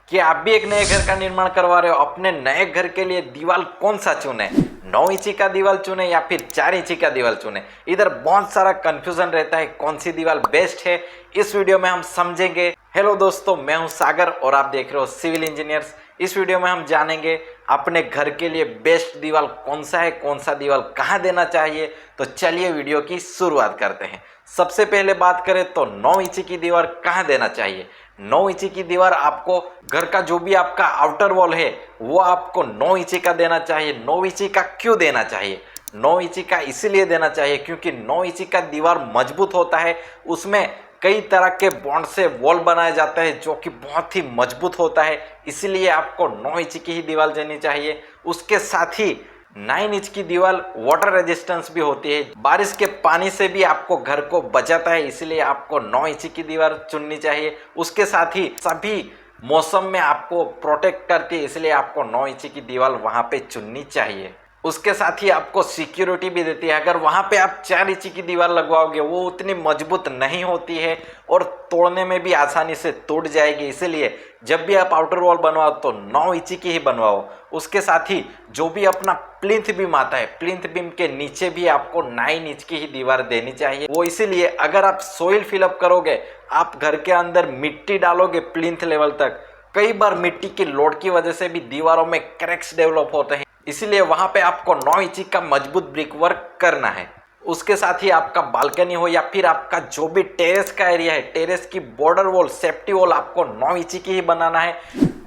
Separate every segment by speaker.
Speaker 1: कि आप भी एक नए घर का निर्माण करवा रहे हो, अपने नए घर के लिए दीवार कौन सा चुने, 9 इंची का दीवार चुने या फिर 4 इंची का दीवार चुने। इधर बहुत सारा कंफ्यूजन रहता है कौन सी दीवार बेस्ट है। इस वीडियो में हम समझेंगे। हेलो दोस्तों, मैं हूं सागर और आप देख रहे हो सिविल इंजीनियर्स। इस वीडियो में हम जानेंगे अपने घर के लिए बेस्ट दीवार कौन सा है, कौन सा दीवार कहाँ देना चाहिए। तो चलिए वीडियो की शुरुआत करते हैं। सबसे पहले बात करें तो 9 इंची की दीवार कहाँ देना चाहिए। 9 इंची की दीवार आपको घर का जो भी आपका आउटर वॉल है वो आपको 9 इंची का देना चाहिए। 9 इंची का क्यों देना चाहिए? 9 इंची का इसीलिए देना चाहिए क्योंकि 9 इंची का दीवार मजबूत होता है। उसमें कई तरह के बॉन्ड से वॉल बनाया जाता है जो कि बहुत ही मजबूत होता है, इसीलिए आपको 9 इंची की ही दीवार देनी चाहिए। उसके साथ ही 9 इंच की दीवार वाटर रेजिस्टेंस भी होती है, बारिश के पानी से भी आपको घर को बचाता है, इसलिए आपको 9 इंच की दीवार चुननी चाहिए। उसके साथ ही सभी मौसम में आपको प्रोटेक्ट करती है, इसलिए आपको 9 इंच की दीवार वहां पे चुननी चाहिए। उसके साथ ही आपको सिक्योरिटी भी देती है। अगर वहां पे आप 4 इंच की दीवार लगवाओगे वो उतनी मजबूत नहीं होती है और तोड़ने में भी आसानी से टूट जाएगी, इसलिए जब भी आप आउटर वॉल बनवाओ तो 9 इंच की ही बनवाओ। उसके साथ ही जो भी अपना प्लिंथ बीम आता है, प्लिंथ बीम के नीचे भी आपको 9 इंच की ही दीवार देनी चाहिए। वो इसीलिए अगर आप सोइल फिलअप करोगे, आप घर के अंदर मिट्टी डालोगे प्लिंथ लेवल तक, कई बार मिट्टी की लोड की वजह से भी दीवारों में क्रैक्स डेवलप होते हैं, इसीलिए वहां पे आपको 9 इंची का मजबूत ब्रिक वर्क करना है। उसके साथ ही आपका बालकनी हो या फिर आपका जो भी टेरेस का एरिया है, टेरेस की बॉर्डर वॉल, सेफ्टी वॉल आपको 9 इंची की ही बनाना है।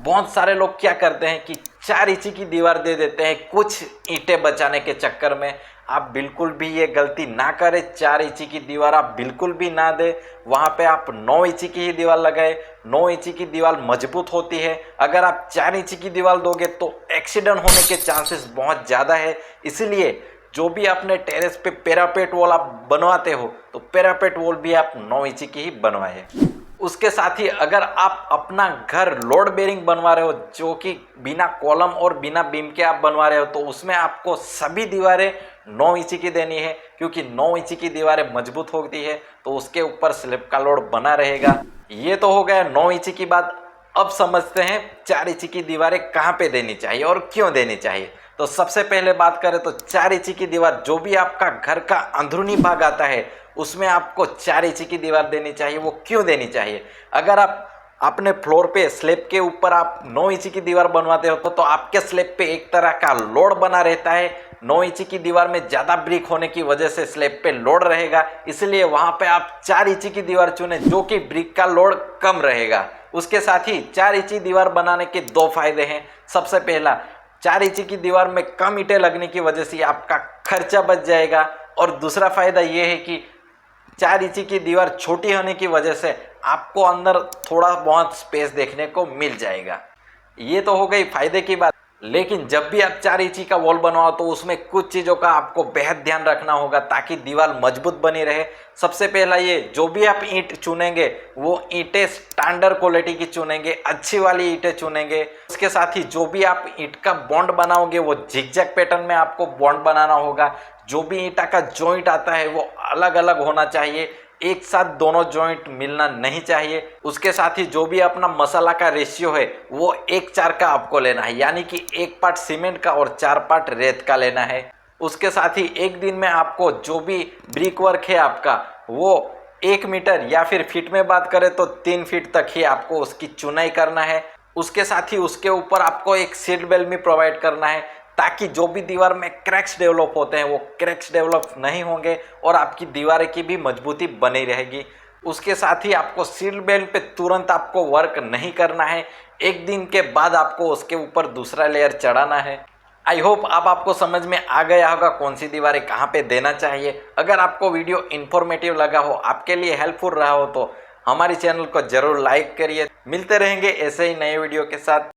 Speaker 1: बहुत सारे लोग क्या करते हैं कि 4 इंची की दीवार दे देते हैं कुछ ईंटें बचाने के चक्कर में। आप बिल्कुल भी ये गलती ना करें। 4 इंची की दीवार आप बिल्कुल भी ना दे, वहां पे आप 9 इंची की ही दीवार लगाए। 9 इंची की दीवार मजबूत होती है। अगर आप 4 इंची की दीवार दोगे तो एक्सीडेंट होने के चांसेस बहुत ज़्यादा है, इसलिए जो भी आपने टेरेस पे पैरापेट वॉल आप बनवाते हो तो पैरापेट वॉल भी आप 9 इंची की ही बनवाए। उसके साथ ही अगर आप अपना घर लोड बेरिंग बनवा रहे हो, जो कि बिना कॉलम और बिना बीम के आप बनवा रहे हो, तो उसमें आपको सभी दीवारें 9 इंची की देनी है, क्योंकि 9 इंची की दीवारें मजबूत होती है तो उसके ऊपर स्लैब का लोड बना रहेगा। ये तो हो गया 9 इंची की बात। अब समझते हैं 4 इंची की दीवारें कहाँ पे देनी चाहिए और क्यों देनी चाहिए। तो सबसे पहले बात करें तो 4 इंची की दीवार जो भी आपका घर का अंदरूनी भाग आता है उसमें आपको 4 इंची की दीवार देनी चाहिए। वो क्यों देनी चाहिए? अगर आप अपने फ्लोर पे स्लैब के ऊपर आप 9 इंची की दीवार बनवाते हो तो आपके स्लैब पे एक तरह का लोड बना रहता है। 9 इंची की दीवार में ज़्यादा ब्रिक होने की वजह से स्लैब पे लोड रहेगा, इसलिए वहाँ पे आप 4 इंची की दीवार चुने जो कि ब्रिक का लोड कम रहेगा। उसके साथ ही 4 इंची दीवार बनाने के 2 फायदे हैं। सबसे पहला, 4 इंची की दीवार में कम ईंटें लगने की वजह से आपका खर्चा बच जाएगा, और दूसरा फायदा ये है कि 4 इंची की दीवार छोटी होने की वजह से आपको अंदर थोड़ा बहुत स्पेस देखने को मिल जाएगा। ये तो हो गई फायदे की बात। लेकिन जब भी आप 4 इंची का वॉल बनवाओ तो उसमें कुछ चीज़ों का आपको बेहद ध्यान रखना होगा ताकि दीवार मजबूत बनी रहे। सबसे पहला, ये जो भी आप ईंट चुनेंगे वो ईंटें स्टैंडर्ड क्वालिटी की चुनेंगे, अच्छी वाली ईंटें चुनेंगे। उसके साथ ही जो भी आप ईंट का बॉन्ड बनाओगे वो जिगजैग पैटर्न में आपको बॉन्ड बनाना होगा। जो भी ईंटा का जॉइंट आता है वो अलग अलग होना चाहिए, एक साथ दोनों जॉइंट मिलना नहीं चाहिए। उसके साथ ही जो भी अपना मसाला का रेशियो है वो 1:4 का आपको लेना है, यानी कि 1 पार्ट सीमेंट का और 4 पार्ट रेत का लेना है। उसके साथ ही एक दिन में आपको जो भी ब्रिक वर्क है आपका वो 1 मीटर या फिर फीट में बात करें तो 3 फीट तक ही आपको उसकी चुनाई करना है। उसके साथ ही उसके ऊपर आपको एक सीट बेल्ट भी प्रोवाइड करना है ताकि जो भी दीवार में क्रैक्स डेवलप होते हैं वो क्रैक्स डेवलप नहीं होंगे और आपकी दीवार की भी मजबूती बनी रहेगी। उसके साथ ही आपको सील बेल्ट पे तुरंत आपको वर्क नहीं करना है, 1 दिन के बाद आपको उसके ऊपर दूसरा लेयर चढ़ाना है। आई होप अब आपको समझ में आ गया होगा कौन सी दीवारें कहाँ पे देना चाहिए। अगर आपको वीडियो इन्फॉर्मेटिव लगा हो, आपके लिए हेल्पफुल रहा हो, तो हमारी चैनल को जरूर लाइक करिए। मिलते रहेंगे ऐसे ही नए वीडियो के साथ।